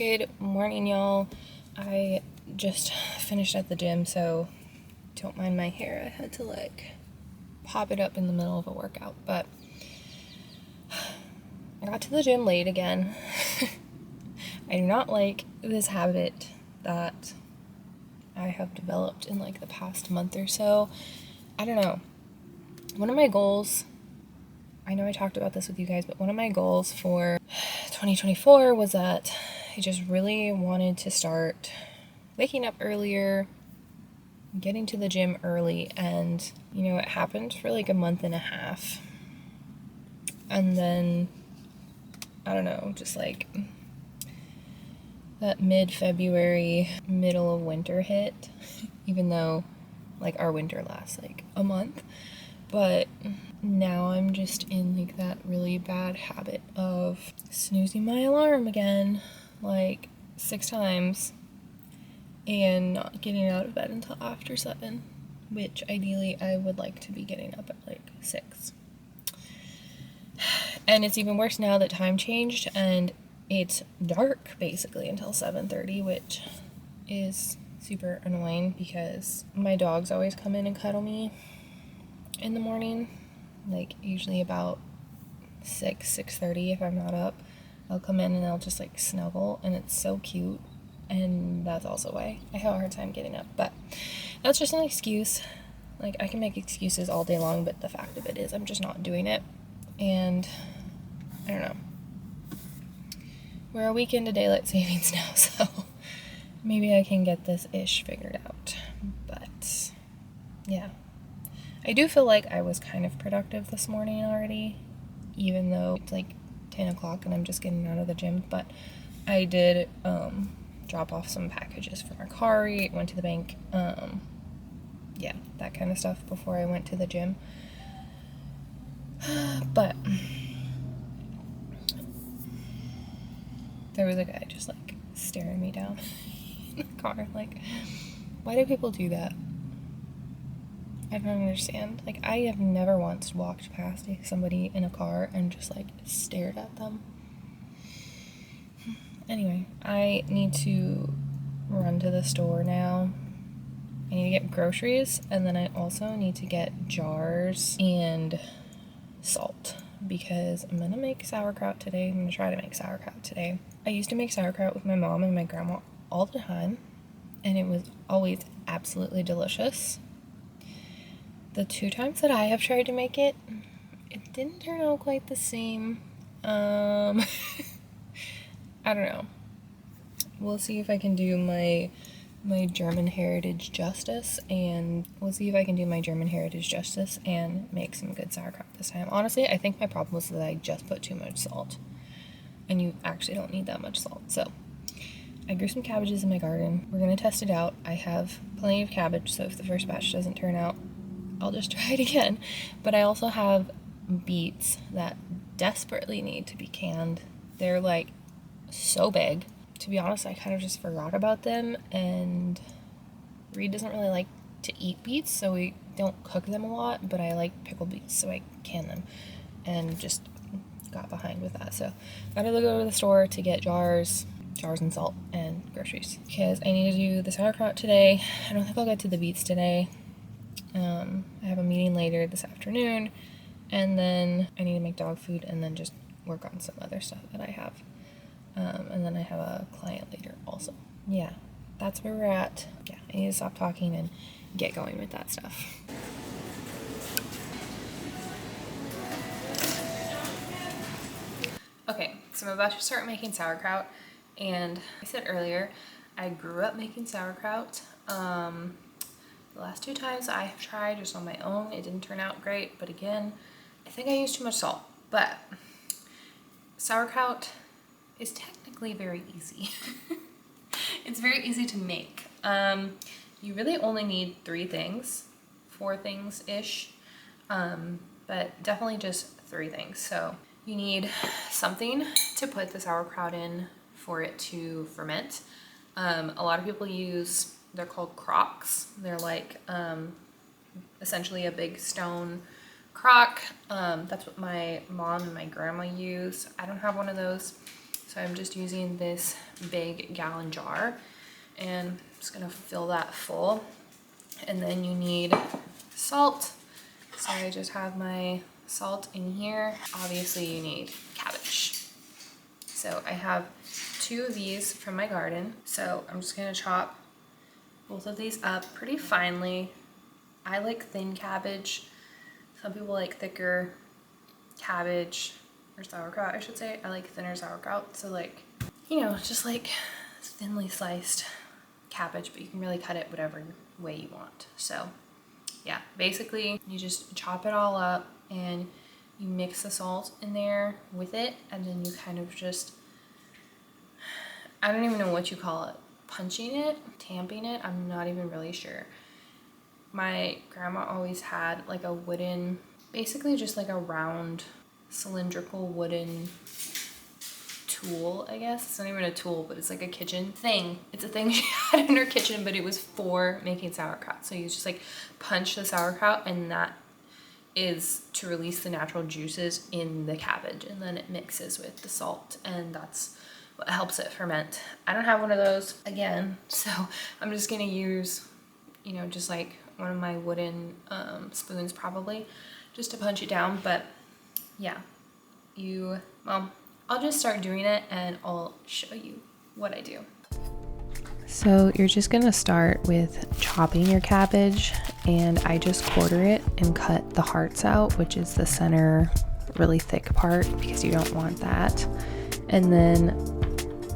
Good morning, y'all. I just finished at the gym, so don't mind my hair. I had to like pop it up in the middle of a workout, but I got to the gym late again. I do not like this habit that I have developed in like the past month or so. I don't know. One of my goals, I know I talked about this with you guys, but one of my goals for 2024 was that I just really wanted to start waking up earlier, getting to the gym early, and it happened for like a month and a half. And then, I don't know, just like that mid-February, middle of winter hit, even though like our winter lasts like a month. But now I'm just in like that really bad habit of snoozing my alarm again like 6 times and not getting out of bed until after 7, which ideally I would like to be getting up at like 6. And it's even worse now that time changed and it's dark basically until 7:30, which is super annoying because my dogs always come in and cuddle me in the morning, like usually about 6:30 if I'm not up. They'll come in and they'll just like snuggle, and it's so cute, and that's also why I have a hard time getting up. But that's just an excuse. Like, I can make excuses all day long, but the fact of it is I'm just not doing it. And I don't know, we're a week into daylight savings now, so maybe I can get this ish figured out. But yeah, I do feel like I was kind of productive this morning already, even though it's like 10 o'clock and I'm just getting out of the gym. But I did drop off some packages for Mercari, went to the bank, yeah, that kind of stuff before I went to the gym. But there was a guy just like staring me down in the car. Like, why do people do that? I don't understand. Like, I have never once walked past somebody in a car and just like stared at them. Anyway, I need to run to the store now. I need to get groceries, and then I also need to get jars and salt because I'm gonna make sauerkraut today. I'm gonna try to make sauerkraut today. I used to make sauerkraut with my mom and my grandma all the time, and it was always absolutely delicious. The 2 times that I have tried to make it, it didn't turn out quite the same. I don't know. We'll see if I can do my German heritage justice, and make some good sauerkraut this time. Honestly, I think my problem was that I just put too much salt, and you actually don't need that much salt. So I grew some cabbages in my garden. We're gonna test it out. I have plenty of cabbage, so if the first batch doesn't turn out, I'll just try it again. But I also have beets that desperately need to be canned. They're like so big. To be honest, I kind of just forgot about them, and Reed doesn't really like to eat beets, so we don't cook them a lot, but I like pickled beets, so I can them, and just got behind with that. So gotta go to the store to get jars and salt and groceries, because I need to do the sauerkraut today. I don't think I'll get to the beets today. I have a meeting later this afternoon, and then I need to make dog food and then just work on some other stuff that I have. And then I have a client later also. Yeah, that's where we're at. Yeah, I need to stop talking and get going with that stuff. Okay, so I'm about to start making sauerkraut, and I said earlier, I grew up making sauerkraut. The last 2 times I have tried just on my own, it didn't turn out great, but again, I think I used too much salt. But sauerkraut is technically very easy. It's very easy to make. You really only need 3 things, 4 things-ish, but definitely just 3 things. So you need something to put the sauerkraut in for it to ferment. A lot of people use, they're called crocks. They're like essentially a big stone crock. That's what my mom and my grandma use. I don't have one of those. So I'm just using this big gallon jar and I'm just gonna fill that full. And then you need salt. So I just have my salt in here. Obviously you need cabbage. So I have 2 of these from my garden. So I'm just gonna chop both of these up pretty finely. I like thin cabbage. Some people like thicker cabbage, or sauerkraut I should say. I like thinner sauerkraut. So like, you know, just like thinly sliced cabbage, but you can really cut it whatever way you want. So yeah, basically you just chop it all up and you mix the salt in there with it, and then you kind of just, I don't even know what you call it, punching it, tamping it, I'm not even really sure. My grandma always had like a wooden, basically just like a round cylindrical wooden tool, I guess. It's not even a tool, but it's like a kitchen thing. It's a thing she had in her kitchen, but it was for making sauerkraut. So you just like punch the sauerkraut, and that is to release the natural juices in the cabbage, and then it mixes with the salt, and that's what helps it ferment. I don't have one of those again, so I'm just gonna use, you know, just like one of my wooden spoons probably, just to punch it down. But yeah, well, I'll just start doing it and I'll show you what I do. So you're just gonna start with chopping your cabbage, and I just quarter it and cut the hearts out, which is the center really thick part, because you don't want that. And then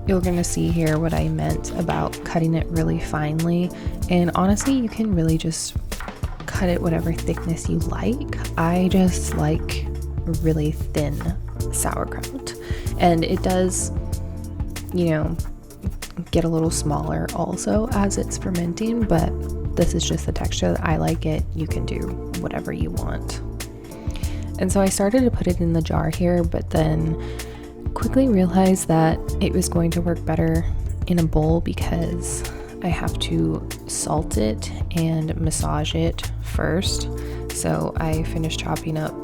you're gonna see here what I meant about cutting it really finely. And honestly, you can really just cut it whatever thickness you like. I just like really thin sauerkraut, and it does, you know, get a little smaller also as it's fermenting, but this is just the texture that I like it. You can do whatever you want. And so I started to put it in the jar here, but then quickly realized that it was going to work better in a bowl, because I have to salt it and massage it first. So I finished chopping up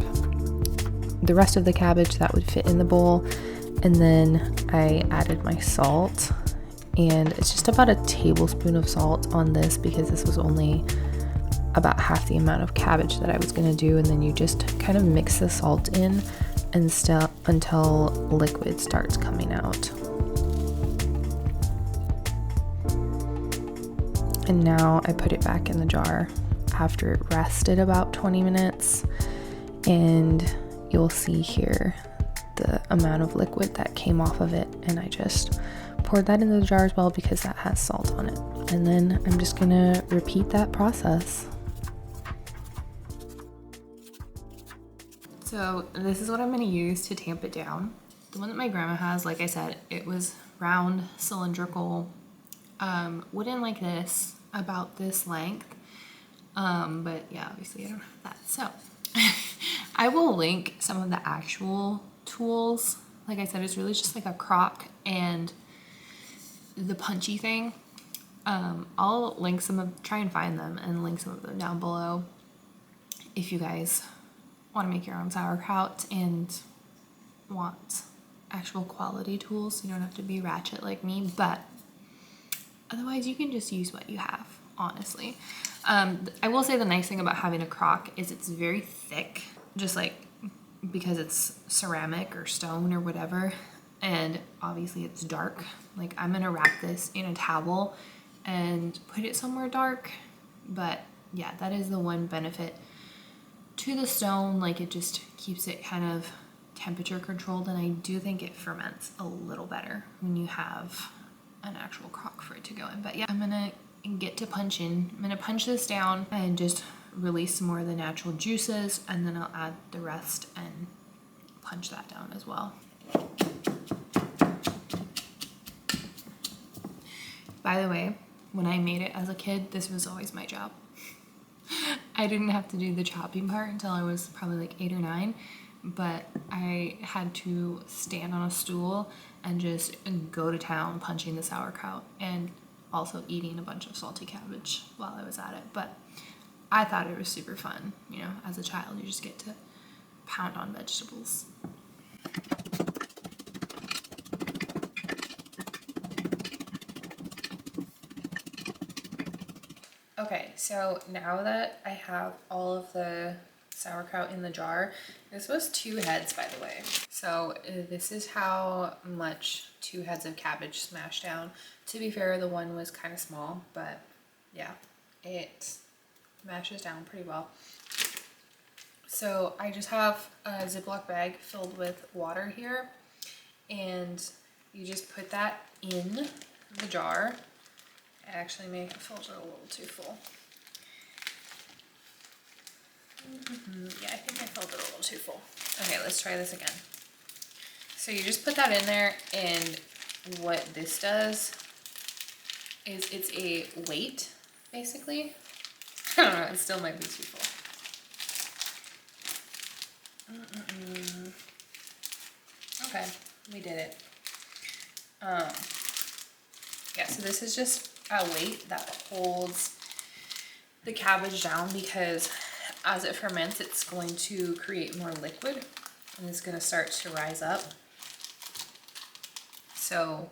the rest of the cabbage that would fit in the bowl, and then I added my salt, and it's just about a tablespoon of salt on this, because this was only about half the amount of cabbage that I was going to do. And then you just kind of mix the salt in and until liquid starts coming out. And now I put it back in the jar after it rested about 20 minutes, and you'll see here the amount of liquid that came off of it, and I just poured that into the jar as well because that has salt on it. And then I'm just gonna repeat that process. So this is what I'm gonna use to tamp it down. The one that my grandma has, like I said, it was round, cylindrical, wooden like this, about this length. But yeah, obviously I don't have that. So I will link some of the actual tools. Like I said, it's really just like a crock and the punchy thing. I'll link try and find them and link some of them down below if you guys want to make your own sauerkraut and want actual quality tools. You don't have to be ratchet like me, but otherwise you can just use what you have, honestly. I will say the nice thing about having a crock is it's very thick, just like because it's ceramic or stone or whatever, and obviously it's dark. Like I'm gonna wrap this in a towel and put it somewhere dark, but yeah, that is the one benefit to the stone. Like it just keeps it kind of temperature controlled, and I do think it ferments a little better when you have an actual crock for it to go in. But yeah, I'm gonna get to punching. I'm gonna punch this down and just release some more of the natural juices, and then I'll add the rest and punch that down as well. By the way, when I made it as a kid, this was always my job. I didn't have to do the chopping part until I was probably like 8 or 9, but I had to stand on a stool and just go to town punching the sauerkraut and also eating a bunch of salty cabbage while I was at it. But I thought it was super fun. You know, as a child, you just get to pound on vegetables. Okay, so now that I have all of the sauerkraut in the jar, this was 2 heads, by the way. So this is how much 2 heads of cabbage smashed down. To be fair, the one was kind of small, but yeah, it mashes down pretty well. So I just have a Ziploc bag filled with water here, and you just put that in the jar. I actually may have filled it a little too full. Yeah, I think I filled it a little too full. Okay, let's try this again. So you just put that in there, and what this does is it's a weight, basically. I don't know, it still might be too full. Okay, we did it. Yeah, so this is just a weight that holds the cabbage down, because as it ferments, it's going to create more liquid and it's going to start to rise up. So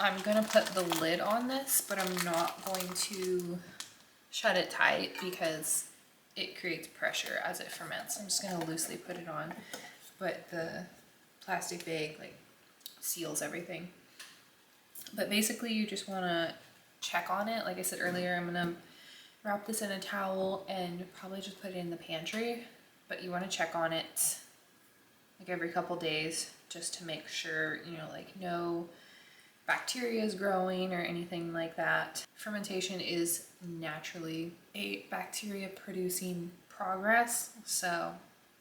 I'm going to put the lid on this, but I'm not going to shut it tight because it creates pressure as it ferments. I'm just going to loosely put it on, but the plastic bag like seals everything. But basically you just want to check on it. Like I said earlier, I'm going to wrap this in a towel and probably just put it in the pantry, but you want to check on it like every couple days just to make sure, you know, like no bacteria is growing or anything like that. Fermentation is naturally a bacteria producing progress, so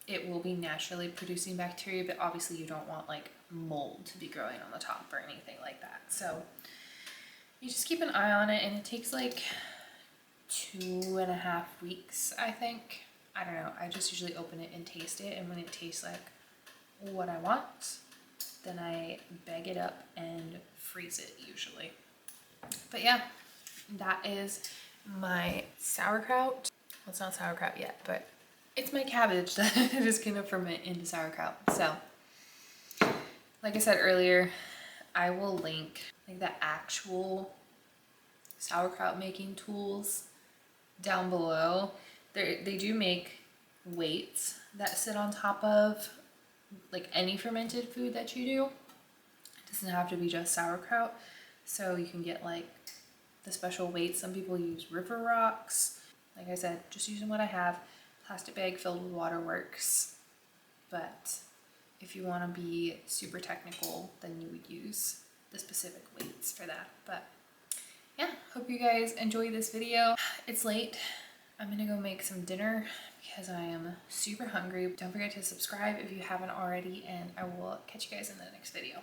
it will be naturally producing bacteria, but obviously you don't want like mold to be growing on the top or anything like that. So you just keep an eye on it, and it takes like 2.5 weeks, I think. I don't know, I just usually open it and taste it, and when it tastes like what I want, then I bag it up and freeze it usually. But yeah, that is my sauerkraut. Well, it's not sauerkraut yet, but it's my cabbage that is gonna ferment into sauerkraut. So, like I said earlier, I will link like the actual sauerkraut making tools down below. They do make weights that sit on top of like any fermented food that you do. It doesn't have to be just sauerkraut. So you can get like the special weights. Some people use river rocks. Like I said, just using what I have. Plastic bag filled with water works. But if you want to be super technical, then you would use the specific weights for that. But yeah, hope you guys enjoy this video. It's late. I'm gonna go make some dinner because I am super hungry. Don't forget to subscribe if you haven't already, and I will catch you guys in the next video.